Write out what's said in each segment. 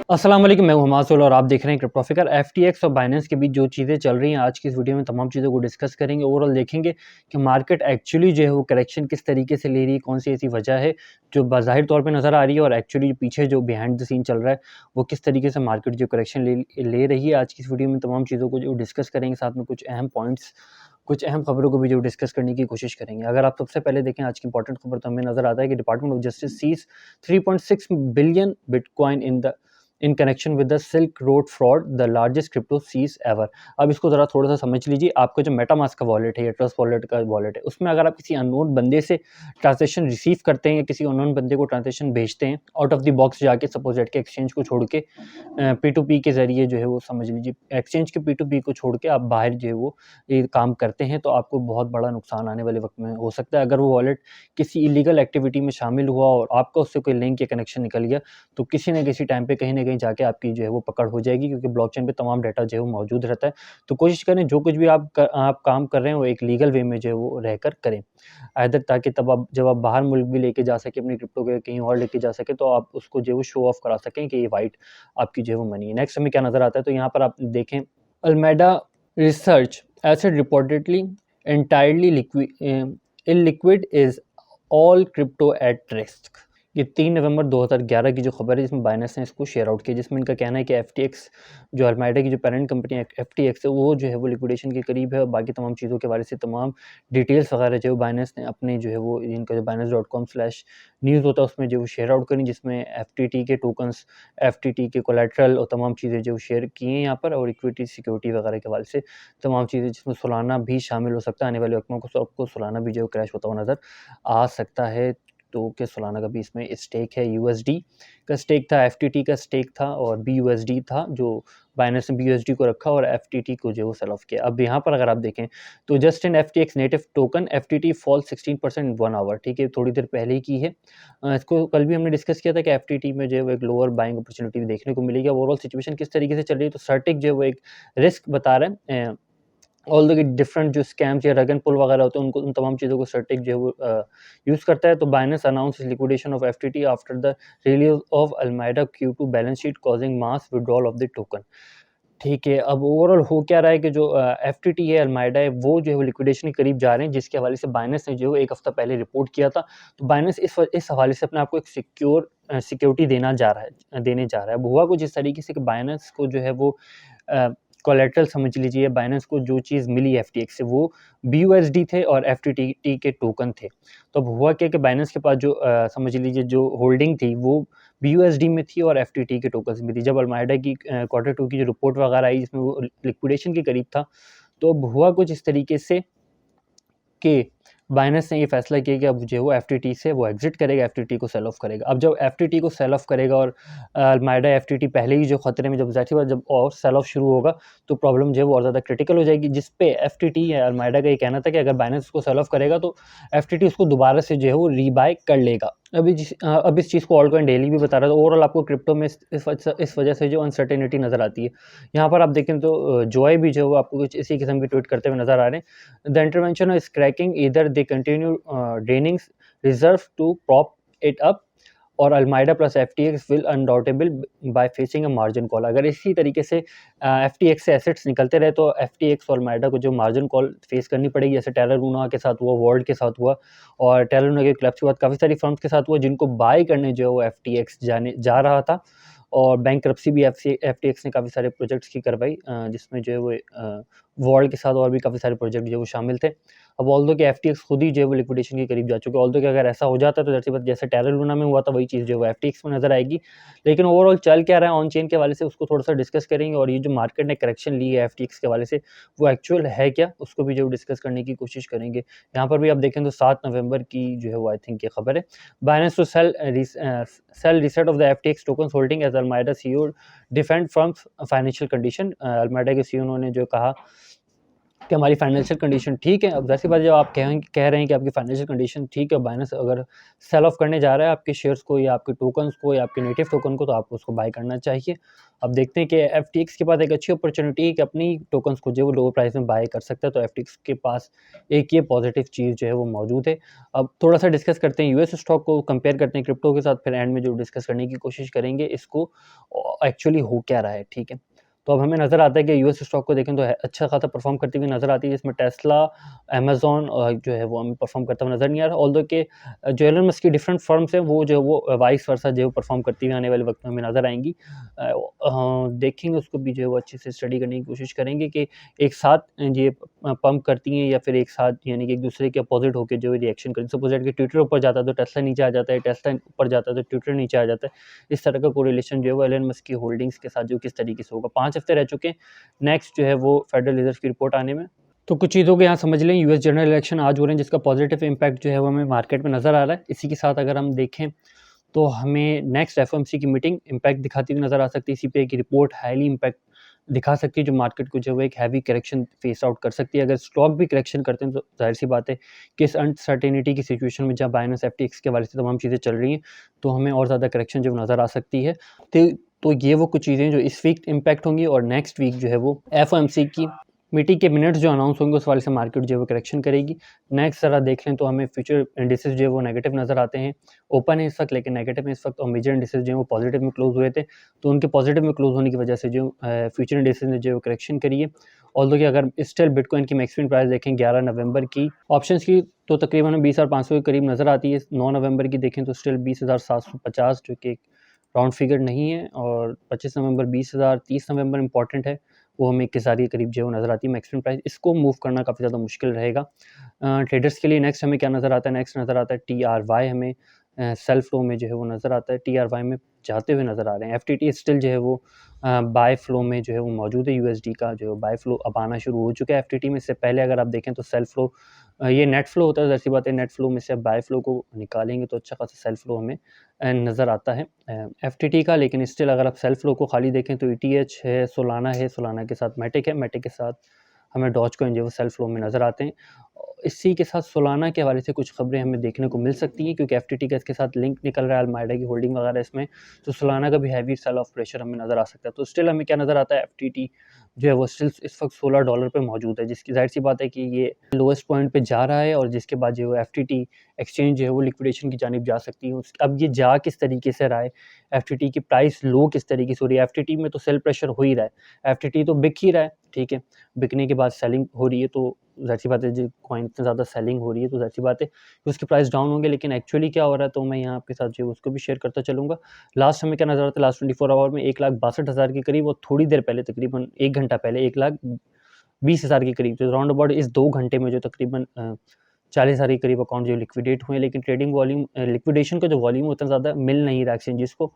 अस्सलाम वालेकुम, मैं हूं हमासुल और आप देख रहे हैं क्रिप्टोफिकर। एफटीएक्स और बाइनेंस के बीच जो चीज़ें चल रही हैं आज की इस वीडियो में तमाम चीज़ों को डिस्कस करेंगे। ओवरऑल देखेंगे कि मार्केट एक्चुअली जो है वो करेक्शन किस तरीके से ले रही है, कौन सी ऐसी वजह है जो बाज़ाहिर तौर पे नज़र आ रही है और एक्चुअली पीछे जो बिहाइंड द सीन चल रहा है वो किस तरीके से मार्केट जो करेक्शन ले रही है। आज की इस वीडियो में तमाम चीज़ों को जो डिस्कस करेंगे, साथ में कुछ अहम पॉइंट्स, कुछ अहम खबरों को भी जो डिस्कस करने की कोशिश करेंगे। अगर आप सबसे पहले देखें आज की इंपॉर्टेंट खबर, तो हमें नज़र आता है कि department of justice seize 3.6 billion bitcoin in connection with the Silk Road fraud, the largest crypto seize ever. अब इसको ज़रा थोड़ा सा समझ लीजिए। आपका जो मेटामास्क का वॉलेट है या ट्रस्ट वॉलेट का वॉलेट है, उसमें अगर आप किसी अननोन बंदे से ट्रांजेक्शन रिसीव करते हैं या किसी अननोन बंदे को ट्रांजेक्शन भेजते हैं आउट ऑफ द बॉक्स जाके, सपोज एट के एक्सचेंज को छोड़ के P2P के ज़रिए जो है वो समझ लीजिए एक्सचेंज के P2P को छोड़ के आप बाहर जो है वो ये काम करते हैं, तो आपको बहुत बड़ा नुकसान आने वाले वक्त में हो सकता है। अगर वो वॉलेट किसी इलीगल एक्टिविटी में शामिल हुआ और आपका उससे कोई लिंक या कनेक्शन निकल गया, तो किसी न किसी टाइम पे कहीं न कहीं जाके आपकी जो है वो पकड़ हो जाएगी, क्योंकि ब्लॉकचेन पे तमाम डाटा जो है वो मौजूद रहता है। तो कोशिश करें जो कुछ भी आप काम कर रहे हैं वो एक लीगल वे में जो है वो रहकर करें। आइदर ताकि तब आप जब आप बाहर मुल्क भी लेके जा सकें अपनी क्रिप्टो को, कहीं और लेके जा सकें, तो आप उसको जो है वो शो ऑफ करा सकें कि ये वाइट आपकी जो है वो मनी है। नेक्स्ट हमें क्या नज़र आता है, तो यहाँ पर आप देखें Alameda Research asset reportedly entirely illiquid is all crypto at risk। ये 3 नवंबर 2011 की जो खबर है, जिसमें बाइनेंस ने इसको शेयर आउट किया, जिसमें इनका कहना है कि एफटीएक्स जो अल्मेडा की जो पेरेंट कंपनी एफटीएक्स है, वो जो है वो लिक्विडेशन के करीब है। और बाकी तमाम चीज़ों के बारे से तमाम डिटेल्स वगैरह जो बाइनेंस ने अपने जो है वो इनका जो binance.com/न्यूज़ होता है उसमें जो शेयर आउट करी, जिसमें एफटीटी के टोकन्स, एफटीटी के कोलेट्रल और तमाम चीज़ें जो शेयर की हैं यहाँ पर, और इक्विटी सिक्योरिटी वगैरह के हवाले से तमाम चीज़ें, जिसमें सोलाना भी शामिल हो सकता है। आने वाले वक्त में आपको सोलाना भी जो क्रैश होता हुआ नज़र आ सकता है। तो कि सोलाना का भी इसमें स्टेक है, यूएसडी का स्टेक था, एफटीटी का स्टेक था और बीयूएसडी था, जो बाइनेंस ने बीयूएसडी को रखा और एफटीटी को जो है वो सेल ऑफ किया। अब यहाँ पर अगर आप देखें तो just in FTX native token FTT fall 16% 1 hour, ठीक है, थोड़ी देर पहले ही की है। इसको कल भी हमने डिस्कस किया था कि एफटीटी में जो है वो एक लोअर बाइंग अपॉर्चुनिटी देखने को मिलेगी। ओवरऑल सिचुएशन किस तरीके से चल रही है, तो सर्टिक जो है वो एक रिस्क बता रहा है। ऑल द डिफरेंट जो स्कैम्स या रग एंड पुल वगैरह होते हैं, उनको उन तमाम चीज़ों को सर्टिक जो है वो यूज़ करता है। तो Binance announce liquidation of FTT after the release of Alameda Q2 balance sheet causing mass withdrawal of the token. ठीक है, अब ओवरऑल हो क्या रहा है कि जो एफटीटी है, अल्मेडा है, वो जो है वो लिक्विडेशन के करीब जा रहे हैं, जिसके हवाले से बाइनेंस ने जो है 1 हफ्ता पहले रिपोर्ट किया था। तो बाइनेंस इस हवाले से अपने आप को एक सिक्योरिटी देने जा रहा है। अब हुआ कुछ इस तरीके से कि बाइनेंस को जो है वो कोलेटरल समझ लीजिए, बाइनेंस को जो चीज़ मिली एफटीएक्स से वो बीयूएसडी थे और एफटीटी के टोकन थे। तो अब हुआ क्या कि बाइनेंस के पास जो समझ लीजिए जो होल्डिंग थी वो बीयूएसडी में थी और एफटीटी के टोकन्स में थी। जब अल्मेडा की Q2 की जो रिपोर्ट वगैरह आई, जिसमें वो लिक्विडेशन के करीब था, तो अब हुआ कुछ इस तरीके से कि बाइनेंस ने ये फैसला किया कि अब जो है वो एफटीटी से वो एग्जिट करेगा, एफटीटी को सेल ऑफ करेगा। अब जब एफटीटी को सेल ऑफ करेगा और अल्मेडा एफटीटी पहले ही जो खतरे में, जब ज़ाहिर सी बात जब और सेल ऑफ शुरू होगा तो प्रॉब्लम जो है वो और ज़्यादा क्रिटिकल हो जाएगी, जिस पे एफटीटी या अल्मेडा का ये कहना था कि अगर बाइनेंस उसको सेल ऑफ करेगा तो एफटीटी उसको दोबारा से जो है वो रीबाय कर लेगा। अब इस चीज़ को ऑल्टकॉइन डेली भी बता रहा था। ओवरऑल आपको क्रिप्टो में इस वजह से जो अनसर्टेनिटी नज़र आती है। यहाँ पर आप देखें तो जॉय भी जो है वो आपको कुछ इसी किस्म की ट्वीट करते हुए नज़र आ रहे हैं। The intervention is cracking, either they continue draining reserve to prop it up और Alameda plus FTX will undoubtedly be facing a margin call. अगर इसी तरीके से एफटीएक्स से एसेट्स निकलते रहे तो एफटीएक्स और अल्मेडा को जो मार्जिन कॉल फेस करनी पड़ेगी, जैसे टेलर लूना के साथ हुआ, वर्ल्ड के साथ हुआ, और टेलर लूना के क्लब्स के बाद काफ़ी सारी फर्म्स के साथ हुआ, जिनको बाय करने जो है वो एफटीएक्स जा रहा था। और बैंकरप्सी भी एफटीएक्स ने काफ़ी सारे प्रोजेक्ट्स की करवाई, जिसमें जो है वो वर्ल्ड के साथ और भी काफ़ी सारे प्रोजेक्ट जो है वो शामिल थे। अब ऑल्दो कि एफटीएक्स खुद ही जो है वो लिक्विडेशन के करीब जा चुके हैं। ऑल्दो कि अगर ऐसा हो जाता है तो ज़ाहिर-सी बात जैसे टेरर लूना में हुआ था वही चीज़ जो है वो एफटीएक्स में नज़र आएगी। लेकिन ओवरऑल चल क्या रहा है ऑन चेन के हवाले से उसको थोड़ा-सा डिस्कस करेंगे, और ये जो मार्केट ने करेक्शन ली है एफटीएक्स के हवाले से वो एक्चुअल है क्या, उसको भी जो डिस्कस करने की कोशिश करेंगे। यहाँ पर भी आप देखें तो 7 नवंबर की जो है वो आई थिंक ये खबर है। Binance to sell reset of the FTX tokens holding as Alameda CEO defend from financial condition. Alameda के सीईओ ने जो कहा कि हमारी फाइनेंशियल कंडीशन ठीक है। अब ज़ाहिर-सी बात है, जब आप कह रहे हैं कि आपकी फाइनेंशियल कंडीशन ठीक है, बाइनेंस अगर सेल ऑफ करने जा रहा है आपके शेयर्स को या आपके टोकन्स को या आपके नेटिव टोकन को, तो आपको उसको बाय करना चाहिए। अब देखते हैं कि एफटीएक्स के पास एक अच्छी अपॉर्चुनिटी है कि अपनी टोकन्स को जो वो लो प्राइस में बाय कर सकता है, तो एफटीएक्स के पास एक ये पॉजिटिव चीज़ जो है वो मौजूद है। अब थोड़ा-सा डिस्कस करते हैं यूएस स्टॉक को, कंपेयर करते हैं क्रिप्टो के साथ, फिर एंड में जो डिस्कस करने की कोशिश करेंगे इसको एक्चुअली हो क्या रहा है, ठीक है? तो अब हमें नज़र आता है कि यूएस स्टॉक को देखें तो अच्छा खासा परफॉर्म करती हुई नज़र आती है, जिसमें टेस्ला, अमेज़न जो है वो हमें परफॉर्म करता हुआ नज़र नहीं आ रहा। ऑल्दो कि जो एलन मस्क की डिफरेंट फर्म्स हैं वो जो है वो वाइस वर्सा जो है परफॉर्म करती हुई आने वाले वक्त में हमें नज़र आएँगी। देखेंगे उसको भी जो है वो अच्छे से स्टडी करने की कोशिश करेंगे कि एक साथ ये पंप करती हैं या फिर एक साथ, यानी कि एक दूसरे के अपोजिट होकर जो है रिएक्शन करें। सपोज दैट कि ट्विटर ऊपर जाता है तो टेस्ला नीचे आ जाता है, टेस्ला ऊपर जाता है तो ट्विटर नीचे आ जाता है। इस तरह का कोरिलेशन जो है वो एलन मस्क की होल्डिंग्स के साथ जो किस तरीके से होगा। 5 हफ्ते रह चुके हैं नेक्स्ट जो है वो फेडरल रिजर्व की रिपोर्ट आने में। तो कुछ चीज़ों को यहाँ समझ लें, यूएस जनरल इलेक्शन आज हो रहे हैं जिसका पॉजिटिव इम्पैक्ट जो है वो हमें मार्केट में नज़र आ रहा है। इसी के साथ अगर हम देखें तो हमें नेक्स्ट एफओएमसी की मीटिंग इम्पैक्ट दिखाती हुई नज़र आ सकती है। इसी पे एक रिपोर्ट हाईली इम्पैक्ट दिखा सकती है जो मार्केट को जो है एक हैवी करेक्शन फेस आउट कर सकती है। अगर स्टॉक भी करेक्शन करते हैं तो जाहिर सी बात है कि इस अनसर्टेनिटी की सिचुएशन में जहाँ बाइनेंस एफटीएक्स के हवाले से तमाम चीज़ें चल रही हैं, तो हमें और ज़्यादा करेक्शन जो नज़र आ सकती है। तो ये वो कुछ चीज़ें जो इस वीक इम्पैक्ट होंगी, और नेक्स्ट वीक जो है वो एफओएमसी की मीटिंग के मिनट्स जो अनाउंस होंगे उस वाले से मार्केट जो है वो करेक्शन करेगी। नेक्स्ट ज़रा देख लें तो हमें फ्यूचर इंडिसेस जो है वो नेगेटिव नज़र आते हैं। ओपन है इस वक्त लेकिन नेगेटिव है इस वक्त, और मेजर इंडिसेस जो है वो पॉजिटिव में क्लोज हुए थे, तो उनके पॉजिटिव में क्लोज होने की वजह से जो फ्यूचर इंडिसेस ने जो है वो करेक्शन करी है। ऑल्दो कि अगर स्टिल बिटकॉइन की मैक्सिमम प्राइस देखें 11 नवंबर की ऑप्शंस की, तो तकरीबन 20,500 के करीब नज़र आती है। 9 नवंबर की देखें तो स्टिल 20,750 जो कि राउंड फिगर नहीं है, और 25 नवंबर 20,000, 30 नवंबर इंपॉर्टेंट है, वो हमें 21,000 के करीब जो है वो नज़र आती है मैक्सिमम प्राइस। इसको मूव करना काफ़ी ज़्यादा मुश्किल रहेगा ट्रेडर्स के लिए। नेक्स्ट हमें क्या नज़र आता है, नेक्स्ट नज़र आता है टीआरवाई, हमें सेल फ्लो में जो है वो नज़र आता है, टीआरवाई में जाते हुए नज़र आ रहे हैं। एफटीटी स्टिल जो है वो बाय फ्लो में जो है वो मौजूद है। यूएसडी का जो बाय फ्लो अब आना शुरू हो चुका है एफटीटी में। इससे पहले अगर आप देखें तो सेल फ्लो, ये नेट फ्लो होता है, ज़ाहिर सी बात है नेट फ्लो में से अब बाय फ्लो को निकालेंगे तो अच्छा खासा सेल फ्लो हमें नज़र आता है एफटीटी का। लेकिन स्टिल अगर आप सेल फ्लो को खाली देखें तो ईटीएच है, सोलाना है, सोलाना के साथ मैटिक है, मैटिक के साथ हमें डॉज कॉइन जो है वो सेल फ्लो में नज़र आते हैं। इसी के साथ सोलाना के हवाले से कुछ खबरें हमें देखने को मिल सकती हैं, क्योंकि एफटीटी का इसके साथ लिंक निकल रहा है, अलमाइडा की होल्डिंग वगैरह इसमें, तो सोलाना का भी हैवी सेल ऑफ प्रेशर हमें नज़र आ सकता है। तो स्टिल हमें क्या नज़र आता है, एफटीटी जो है वो स्टिल इस वक्त $16 पे मौजूद है, जिसकी जाहिर सी बात है कि ये लोएस्ट पॉइंट पे जा रहा है, और जिसके बाद जो है एफटीटी एक्सचेंज जो है वो लिक्विडेशन की जानिब जा सकती है। अब ये जा किस तरीके से रहा है, एफटीटी की प्राइस लो किस तरीके से हो रही है। एफटीटी में तो सेल प्रेशर हो ही रहा है, एफटीटी तो बिक ही रहा है, ठीक है, बिकने के बाद सेलिंग हो रही है, तो ज़ाहिर सी बात है जो कॉइन इतनी ज़्यादा सेलिंग हो रही है तो ज़ाहिर सी बात है कि उसके प्राइस डाउन होंगे। लेकिन एक्चुअली क्या हो रहा है, तो मैं यहाँ आपके साथ जो है उसको भी शेयर करता चलूँगा। लास्ट हमें क्या नज़र आता है, लास्ट 24 आवर में 1,62,000 के करीब, और थोड़ी देर पहले तकरीबन 1 घंटा पहले 1,20,000 के करीब, तो राउंड अबाउट इस 2 घंटे में जो तकरीबन 40,000 के करीब अकाउंट जो लिक्विडेट हुए हैं। लेकिन ट्रेडिंग वॉल्यूम, लिक्विडेशन का जो वॉल्यूम उतना ज़्यादा मिल नहीं रहा एक्सचेंजेस को,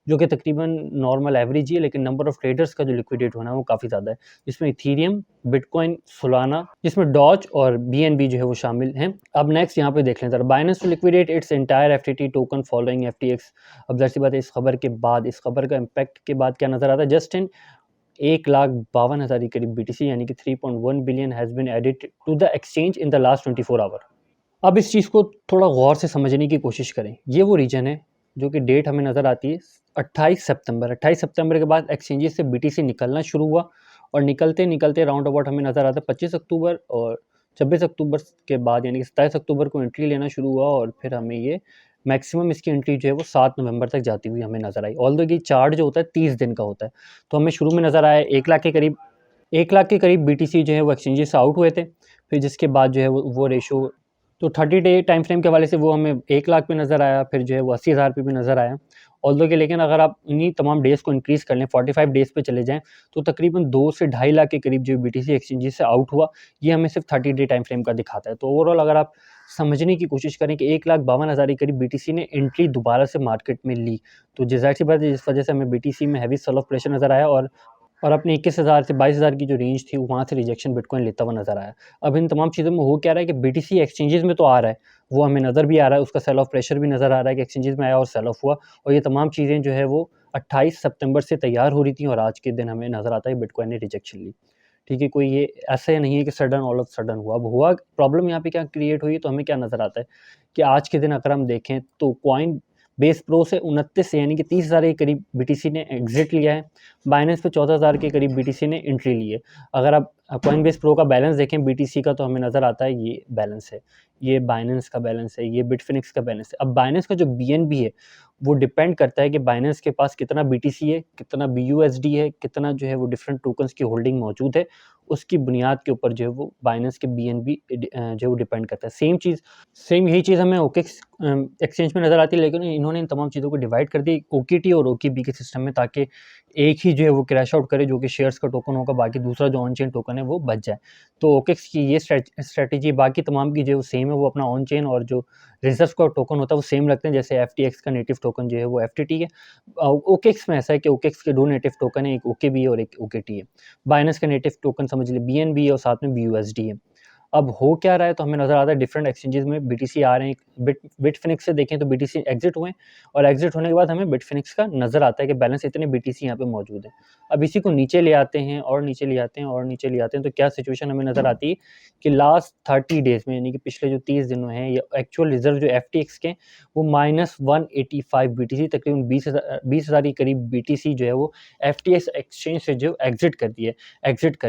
जो कि तकरीबन नॉर्मल एवरेज ही है, लेकिन नंबर ऑफ ट्रेडर्स का जो लिक्विडेट होना है वो काफ़ी ज़्यादा है, जिसमें इथीरियम, बिटकॉइन, सोलाना, जिसमें डॉज और बीएनबी जो है वो शामिल हैं। अब नेक्स्ट यहाँ पे देख लें ज़रा, Binance to liquidate its entire FTT token following FTX. अब ज़ाहिर सी बात है इस खबर के बाद, इस खबर का इम्पैक्ट के बाद क्या नज़र आता है, जस्ट इन 1,52,000 के करीब बीटीसी यानी कि 3.1 billion has been added to the exchange in the last 24 hour. अब इस चीज़ को थोड़ा गौर से समझने की कोशिश करें। ये वो रीजन है जो कि डेट हमें नज़र आती है 28 सितंबर। 28 सितंबर के बाद एक्सचेंजेस से बीटीसी निकलना शुरू हुआ, और निकलते निकलते राउंड अबाउट हमें नज़र आता है 25 अक्टूबर, और 26 अक्टूबर के बाद यानी कि 27 अक्टूबर को एंट्री लेना शुरू हुआ, और फिर हमें ये मैक्सिमम इसकी एंट्री जो है वो 7 नवंबर तक जाती हुई हमें नज़र आई। ऑल्दो ये चार्ट जो होता है 30 दिन का होता है, तो हमें शुरू में नज़र आया 1 लाख के करीब, 1 लाख के करीब बीटीसी जो है वो एक्सचेंजेस से आउट हुए थे। फिर जिसके बाद जो है वो रेशो, तो 30 डे टाइम फ्रेम के हवाले से वो हमें 1 लाख पे नज़र आया, फिर जो है वो 80,000 पे भी नज़र आया। ऑल्दो कि लेकिन अगर आप इन्हीं तमाम डेज़ को इंक्रीज़ कर लें, 45 डेज़ पे चले जाएँ, तो तकरीबन 2 से ढाई लाख के करीब जो बीटीसी एक्सचेंजेस से आउट हुआ, ये हमें सिर्फ 30 डे टाइम फ्रेम का दिखाता है। तो ओवरऑल अगर आप समझने की कोशिश करें कि 1,52,000 के करीब बीटीसी ने एंट्री दोबारा से मार्केट में ली, तो ज़ाहिर-सी बात है जिस वजह से हमें बीटीसी में हैवी सेल ऑफ प्रेशर नज़र आया, और अपने 21,000 से 22,000 की जो रेंज थी वहाँ से रिजेक्शन बिटकॉइन लेता हुआ नज़र आया। अब इन तमाम चीज़ों में हो क्या रहा है कि बीटीसी एक्सचेंजेस में तो आ रहा है, वो हमें नज़र भी आ रहा है, उसका सेल ऑफ प्रेशर भी नज़र आ रहा है कि एक्सचेंजेस में आया और सेल ऑफ हुआ, और ये तमाम चीज़ें जो है वो 28 सितंबर से तैयार हो रही थी, और आज के दिन हमें नज़र आता है बिटकॉइन ने रिजेक्शन ली। ठीक है, कोई ये ऐसा नहीं है कि सडन ऑल ऑफ सडन हुआ। अब हुआ प्रॉब्लम यहाँ पे क्या क्रिएट हुई, तो हमें क्या नज़र आता है कि आज के दिन अगर हम देखें तो कॉइन बेस प्रो से 29 यानी कि 30,000 के करीब बीटीसी ने एग्जिट लिया है। बाइनेंस पे 14,000 के करीब बीटीसी ने एंट्री ली है। अगर आप कॉइन बेस प्रो का बैलेंस देखें बीटीसी का, तो हमें नज़र आता है ये बैलेंस है, ये बाइनेंस का बैलेंस है, ये बिटफिनिक्स का बैलेंस है। अब बाइनेंस का जो बीएनबी है वो डिपेंड करता है कि बाइनेंस के पास कितना बीटीसी है, कितना बीयूएसडी है, कितना जो है वो डिफरेंट टोकन्स की होल्डिंग मौजूद है। उसकी बुनियाद के ऊपर जो है वो बाइनेंस के बीएनबी जो है वो डिपेंड करता है। सेम यही चीज़ हमें ओकेक्स एक्सचेंज में नज़र आती है, लेकिन इन्होंने इन तमाम चीज़ों को डिवाइड कर दी ओकेटी और ओकेबी के सिस्टम में, ताकि एक ही जो है वो क्रैश आउट करे जो कि शेयर्स का टोकन होगा, बाकी दूसरा जो ऑन चेन टोकन है वो बच जाए। तो ओकेक्स की ये स्ट्रेटेजी बाकी तमाम की जो है वो सेम है, वो अपना ऑन चेन और जो रिजर्व का टोकन होता है वो सेम रखते हैं। जैसे एफटीएक्स का नेटिव टोकन जो है वो एफटीटी है। ओकेक्स में ऐसा है कि ओकेक्स के 2 नेटिव टोकन है, एक ओकेबी है और एक ओकेटी है। बाइनेंस का नेटिव टोकन समझ लीजिए बीएनबी है और साथ में बीयूएसडी है। अब हो क्या रहा है, तो हमें नज़र आता है डिफरेंट एक्सचेंजेस में बीटीसी आ रहे हैं। बिटफिनिक्स से देखें तो बीटीसी एग्जिट हुए, और एग्जिट होने के बाद हमें बिटफिनिक्स का नज़र आता है कि बैलेंस इतने बीटीसी यहाँ पे मौजूद है। अब इसी को नीचे ले आते हैं और नीचे ले आते हैं और नीचे ले आते हैं, तो क्या सिचुएशन हमें नज़र आती है कि लास्ट 30 डेज में, यानी कि पिछले जो 30 दिनों हैं, या एक्चुअल रिजर्व जो एफटीएक्स के वो -185 बीटीसी, तकरीबन 20,000 के करीब बीटीसी जो है वो एफटीएक्स एक्सचेंज से जो एग्जिट कर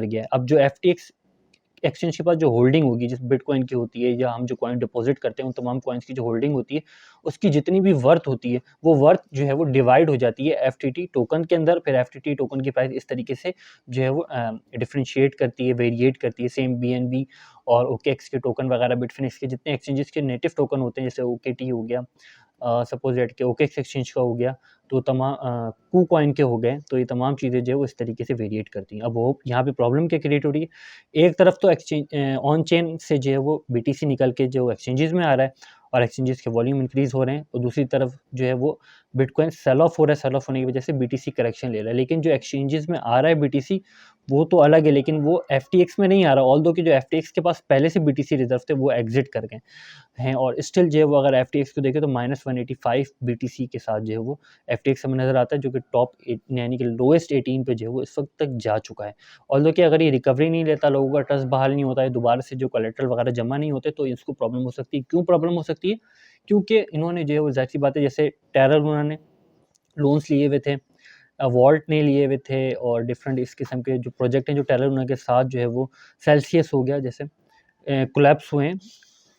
गया है। अब जो एफटीएक्स एक्सचेंज के पास जो होल्डिंग होगी, जिस बिटकॉइन की होती है, या हम जो कॉइन डिपॉजिट करते हैं उन तमाम कॉइन्स की जो होल्डिंग होती है, उसकी जितनी भी वर्थ होती है, वो वर्थ जो है वो डिवाइड हो जाती है एफटीटी टोकन के अंदर। फिर एफटीटी टोकन की प्राइस इस तरीके से जो है वो डिफरेंशिएट करती है, वेरिएट करती है। सेम बीएनबी और ओकेएक्स के टोकन वगैरह, बिटफिनिक्स के जितने एक्सचेंजेस के नेटिव टोकन होते हैं, जैसे ओकेटी हो गया, सपोज दैट के ओकेएक्स एक्सचेंज का हो गया, तो तमाम कू कॉइन के हो गए, तो ये तमाम चीज़ें जो है वो इस तरीके से वेरिएट करती हैं। अब वो यहाँ पे प्रॉब्लम क्या क्रिएट हो रही है, एक तरफ तो एक्सचेंज ऑन चेन से जो है वो बीटीसी निकल के जो एक्सचेंजेस में आ रहा है और एक्सचेंजेस के वॉल्यूम इंक्रीज हो रहे हैं, और दूसरी तरफ जो है वो बिटकॉइन सेल ऑफ हो रहा है, सेल ऑफ होने की वजह से बीटीसी करेक्शन ले रहा है। लेकिन जो एक्सचेंजेस में आ रहा है बीटीसी वो तो अलग है, लेकिन वो एफटीएक्स में नहीं आ रहा, ऑल्दो कि जो एफटीएक्स के पास पहले से बीटीसी रिजर्व थे वो एग्जिट कर गए हैं, और स्टिल जो है वो अगर एफटीएक्स को देखें तो -185 बीटीसी के साथ जो है वो एफटीएक्स हमें नज़र आता है, जो कि टॉप 8 यानी कि लोएस्ट 18 पे जो है वो इस वक्त तक जा चुका है। ऑल्दो कि अगर ये रिकवरी नहीं लेता, लोगों का ट्रस्ट बहाल नहीं होता है, दोबारा से जो कोलेटरल वगैरह जमा नहीं होते, तो इसको प्रॉब्लम हो सकती है। क्यों प्रॉब्लम हो सकती है? क्योंकि इन्होंने जो है वो ज़ाहिर सी बात है, जैसे टेरर उन्होंने लोन्स लिए हुए थे, वॉल्ट ने लिए हुए थे, और डिफरेंट इस किस्म के जो प्रोजेक्ट हैं जो टेरर उनके साथ जो है वो सेल्सियस हो गया, जैसे कोलैप्स हुए हैं।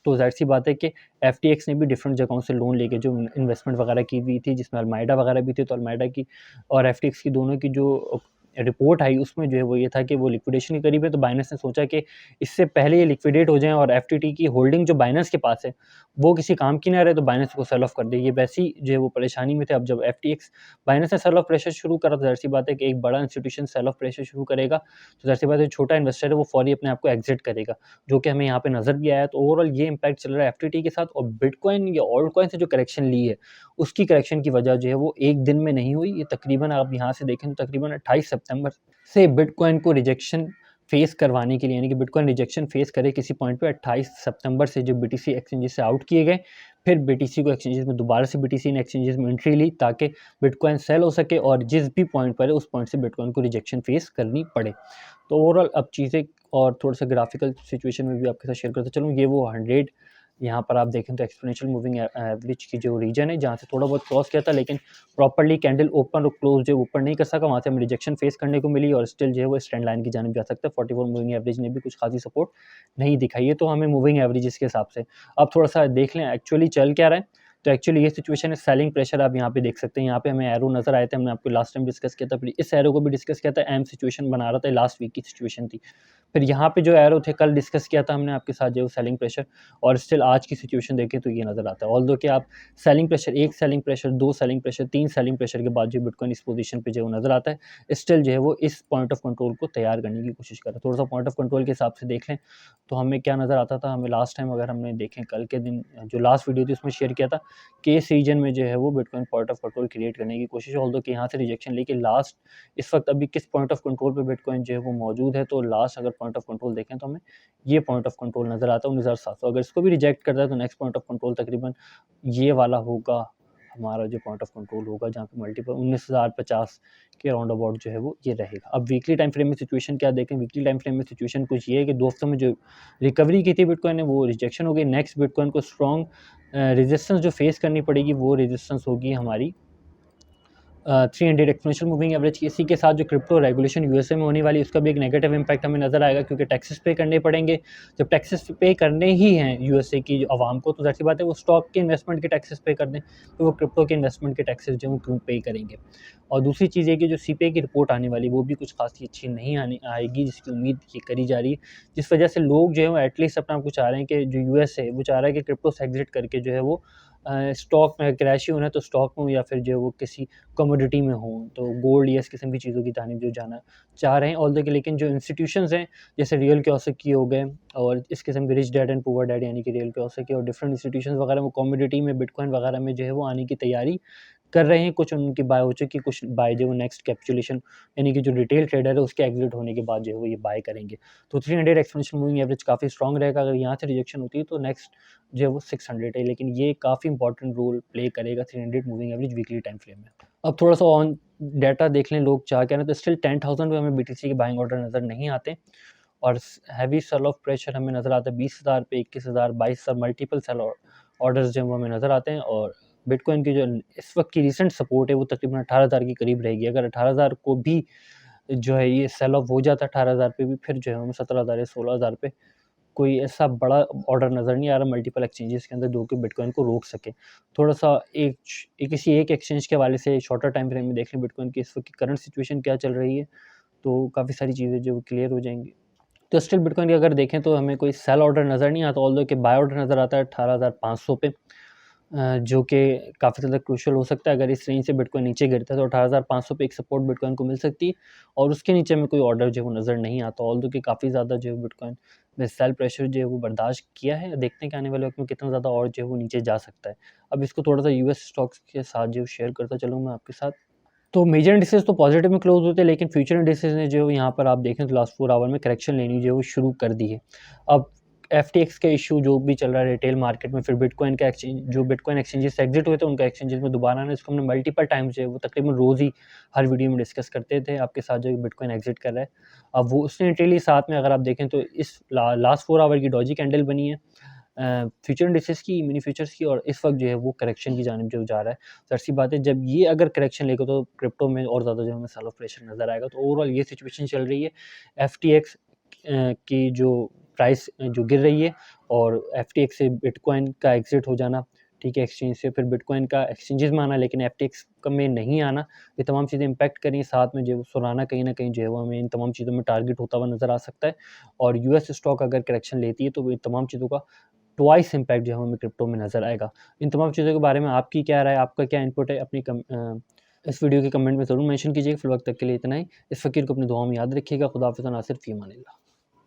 तो ज़ाहिर-सी बात है कि एफटीएक्स ने भी डिफरेंट जगहों से लोन लेके जो इन्वेस्टमेंट वगैरह की हुई थी, जिसमें अल्माइडा वगैरह भी थी, तो अल्माइडा की और एफटीएक्स की दोनों की जो रिपोर्ट आई, उसमें जो है वो ये था कि वो लिक्विडेशन के करीब है। तो बाइनेंस ने सोचा कि इससे पहले ये लिक्विडेट हो जाएँ और एफटीटी की होल्डिंग जो बाइनेंस के पास है वो किसी काम की ना रहे, तो बाइनेंस को सेल ऑफ कर दे। ये वैसी जो है वो परेशानी में थे। अब जब एफटीएक्स बाइनेंस ने सेल ऑफ प्रेशर शुरू करा, तो ज़ाहिर-सी बात है कि एक बड़ा इंस्टीट्यूशन सेल ऑफ प्रेशर शुरू करेगा, तो ज़ाहिर-सी बात है छोटा इन्वेस्टर है वो फौरी अपने आप को एग्जिट करेगा, जो कि हमें यहाँ पे नज़र भी आया। तो ओवरऑल ये इम्पैक्ट चल रहा है एफटीटी के साथ, और बिटकॉइन या ऑल्ट कॉइन से जो करेक्शन ली है, उसकी करेक्शन की वजह जो है वो एक दिन में नहीं हुई। ये तकरीबन आप यहाँ से देखें तो तकरीबन 28 सितंबर से बिटकॉइन को रिजेक्शन फेस करवाने के लिए, यानी कि बिटकॉइन रिजेक्शन फेस करे किसी पॉइंट पे 28 सितंबर से जो बीटीसी एक्सचेंजेस से आउट किए गए, फिर बीटीसी को एक्सचेंजेस में दोबारा से बीटीसी ने एक्सचेंजेस में एंट्री ली ताकि बिटकॉइन सेल हो सके, और जिस भी पॉइंट पर है उस पॉइंट से बिटकॉइन को रिजेक्शन फेस करनी पड़े। तो ओवरऑल अब चीज़ें और थोड़ा सा ग्राफिकल सिचुएशन में भी आपके साथ शेयर करता चलूँ। ये वो 100 यहाँ पर आप देखें तो एक्सपोनेंशियल मूविंग एवरेज की जो रीजन है, जहाँ से थोड़ा बहुत क्रॉस किया था, लेकिन प्रॉपर्ली कैंडल ओपन और क्लोज जो ऊपर नहीं कर सका, वहाँ से हमें रिजेक्शन फेस करने को मिली, और स्टिल जो है वो ट्रेंड लाइन की जानिब जा सकता है। 44 मूविंग एवरेज ने भी कुछ खासी सपोर्ट नहीं दिखाई है, तो हमें मूविंग एवरेजेस के हिसाब से अब थोड़ा सा देख लें एक्चुअली चल क्या रहा है। तो एक्चुअली ये सिचुएशन है, सेलिंग प्रेशर आप यहाँ पे देख सकते हैं। यहाँ पे हमें एरो नजर आए थे, हमने आपको लास्ट टाइम डिस्कस किया था, फिर इस एरो को भी डिस्कस किया था, एम सिचुएशन बना रहा था, लास्ट वीक की सिचुएशन थी। फिर यहाँ पे जो एरो थे कल डिस्कस किया था हमने आपके साथ, जो सेलिंग प्रेशर, और स्टिल आज की सिचुएशन देखें तो ये नज़र आता है। ऑल्दो कि आप सेलिंग प्रेशर, एक सेलिंग प्रेशर, दो सेलिंग प्रेशर, तीन सेलिंग प्रेशर के बाद जो बिटकॉइन इस पोजीशन पे जो नज़र आता है, स्टिल जो है वो इस पॉइंट ऑफ कंट्रोल को तैयार करने की कोशिश कर रहा है। थोड़ा सा पॉइंट ऑफ कंट्रोल के हिसाब से देख लें तो हमें क्या नज़र आता था, हमें लास्ट टाइम अगर हमने देखें कल के दिन जो लास्ट वीडियो थी उसमें शेयर किया था कि इस रीजन में जो है वो bitcoin point of control create करने की कोशिश है। ऑल्दो कि यहाँ से रिजेक्शन लेके लास्ट इस वक्त अभी किस पॉइंट ऑफ कंट्रोल पे बिटकॉइन जो है वो मौजूद है, तो लास्ट अगर पॉइंट ऑफ कंट्रोल देखें तो हमें ये पॉइंट ऑफ कंट्रोल नज़र आता है 19,700। अगर इसको भी रिजेक्ट करता है तो नेक्स्ट पॉइंट ऑफ कंट्रोल तकरीबन ये वाला होगा, हमारा जो पॉइंट ऑफ कंट्रोल होगा, जहाँ पे मल्टीपल 19,050 के राउंड अबाउट जो है वो ये रहेगा। अब वीकली टाइम फ्रेम में सिचुएशन क्या देखें, वीकली टाइम फ्रेम में सिचुएशन कुछ ये है कि 2 हफ्तों में जो रिकवरी की थी बिटकॉइन ने वो रिजेक्शन हो गई। नेक्स्ट बिटकॉइन को स्ट्रॉन्ग रेजिस्टेंस जो फेस करनी पड़ेगी वो रेजिस्टेंस होगी हमारी 300 एक्सपोनेंशियल मूविंग एवरेज की। इसी के साथ जो क्रिप्टो रेगुलेशन यूएसए में होने वाली है उसका भी एक नेगेटिव इम्पैक्ट हमें नजर आएगा, क्योंकि टैक्सेस पे करने पड़ेंगे। जब टैक्सेस पे करने ही हैं यूएसए की आवाम को, तो जाहिर सी बात है वो स्टॉक के इन्वेस्टमेंट के टैक्सेस पे कर दें, तो वो क्रिप्टो के इन्वेस्टमेंट के टैक्सेस जो वो क्यों पे करेंगे। और दूसरी चीज़ ये कि जो सीपीआई की रिपोर्ट आने वाली वो भी कुछ खासी अच्छी नहीं आएगी, जिसकी उम्मीद ये करी जा रही है, जिस वजह से लोग जो है वो एटलीस्ट अपना कुछ चाह रहे हैं कि जो यूएस है वो चाह रहा है कि क्रिप्टो से एग्जिट करके जो है वो स्टॉक में क्रैश ही होना है तो स्टॉक में, या फिर जो है वो किसी कमोडिटी में हो, तो गोल्ड या इस किस्म की चीज़ों की जानिब जो जाना चाह रहे हैं। ऑल्दो कि लेकिन जो इंस्टीट्यूशंस हैं जैसे रियल क्योसिकी हो गए और इस किस्म के rich dad and poor dad यानी कि रियल क्योसिकी और डिफरेंट इंस्टीट्यूशंस वगैरह वो कमोडिटी में बिटकॉइन वगैरह में जो है वो आने की तैयारी कर रहे हैं। कुछ उनकी बाय हो चुकी, कुछ बाय जो नेक्स्ट कैप्चुलेशन यानी कि जो रिटेल ट्रेडर है उसके एग्जिट होने के बाद जो है वो ये बाय करेंगे। तो 300 एक्सपोनेंशियल मूविंग एवरेज काफ़ी स्ट्रॉन्ग रहेगा। अगर यहाँ से रिजेक्शन होती है तो नेक्स्ट जो है वो 600 है, लेकिन ये काफ़ी इंपॉर्टेंट रोल प्ले करेगा 300 moving average weekly time frame में। अब थोड़ा सा ऑन डाटा देख लें लोग चाह क्या, तो स्टिल 10,000 पे हमें बीटीसी के बाइंग ऑर्डर नज़र नहीं आते और हैवी सेल ऑफ प्रेशर हमें नज़र आता है 20,000 पे, 21,000, 22,000 मल्टीपल सेल ऑर्डर्स जो हमें नज़र आते हैं। और बिटकॉइन की जो इस वक्त की रिसेंट सपोर्ट है वो तकरीबन 18,000 के करीब रहेगी। अगर 18,000 को भी जो है ये सेल ऑफ हो जाता है 18,000 पे भी, फिर जो है हमें 17,000 या 16,000 पे कोई ऐसा बड़ा ऑर्डर नज़र नहीं आ रहा मल्टीपल एक्सचेंजेस के अंदर जो कि बिटकॉइन को रोक सके। थोड़ा सा किसी एक एक्सचेंज के हवाले से शॉर्टर टाइम फ्रेम में देख लें बिटकॉइन की इस वक्त की करंट सिचुएशन क्या चल रही है, तो काफ़ी सारी चीज़ें जो क्लियर हो जाएंगी। तो स्टिल बिटकॉइन की अगर देखें तो हमें कोई सेल ऑर्डर नज़र नहीं आता, ऑल्दो कि बाय ऑर्डर नज़र आता है 18,500 पे, जो कि काफ़ी ज़्यादा क्रूशियल हो सकता है। अगर इस रेंज से बिटकॉइन नीचे गिरता है तो 18,500 पे एक सपोर्ट बिटकॉइन को मिल सकती है और उसके नीचे में कोई ऑर्डर जो है वो नज़र नहीं आता, ऑल्दो कि काफ़ी ज़्यादा जो है बिटकॉइन में सेल प्रेशर जो है वो बर्दाश्त किया है। देखते हैं कि आने वाले वक्त में कितना ज़्यादा और जो है वो नीचे जा सकता है। अब इसको थोड़ा सा यूएस स्टॉक्स के साथ जो शेयर करता चलूँ मैं आपके साथ। तो मेजर इंडिसेस तो पॉजिटिव में क्लोज होते हैं, लेकिन फ्यूचर इंडिसेस ने जो यहाँ पर आप देखें तो लास्ट 4 आवर में करेक्शन लेनी जो है वो शुरू कर दी है। अब एफटीएक्स का इशू जो भी चल रहा है रिटेल मार्केट में, फिर बिटकॉइन का एक्सचेंज, जो बिटकॉइन एक्सचेंजेस से एग्जिट हुए थे उनका एक्सचेंजेस में दोबारा आना, इसको हमने मल्टीपल टाइम्स जो है वो तकरीबन रोज़ ही हर वीडियो में डिस्कस करते थे आपके साथ जो बिटकॉइन एग्जिट कर रहा है। अब वो उसने रिटेली साथ में अगर आप देखें तो इस लास्ट 4 आवर की डॉजी कैंडल बनी है फ्यूचर इंडिसेस की, मिनी फ्यूचर्स की, और इस वक्त जो है वो करेक्शन की जानिब जो जा रहा है। तो ऐसी बात है जब ये अगर करेक्शन लेगा तो क्रिप्टो में और ज़्यादा जो हमें सेल ऑफ प्रेशर नज़र आएगा। तो ओवरऑल ये सिचुएशन चल रही है। एफटीएक्स की जो प्राइस जो गिर रही है और एफटीएक्स से बिटकॉइन का एग्जिट हो जाना, ठीक है, एक्सचेंज से फिर बिटकॉइन का एक्सचेंजेस में आना लेकिन एफटीएक्स में नहीं आना, ये तमाम चीज़ें इम्पैक्ट करें। साथ में जो सोलाना कहीं ना कहीं जो है वो हमें इन तमाम चीज़ों में टारगेट होता हुआ नज़र आ सकता है। और यूएस स्टॉक अगर करेक्शन लेती है तो इन तमाम चीज़ों का ट्वाइस इम्पैक्ट जो है हमें क्रिप्टो में नज़र आएगा। इन तमाम चीज़ों के बारे में आपकी क्या राय, आपका क्या इनपुट है, अपनी इस वीडियो के कमेंट में ज़रूर मेंशन कीजिएगा। फिर वक्त तक के लिए इतना ही। इस फ़कीर को अपनी दुआओं में याद रखिएगा। खुदा हाफ़िज़, नासिर फ़ी अमानिल्लाह।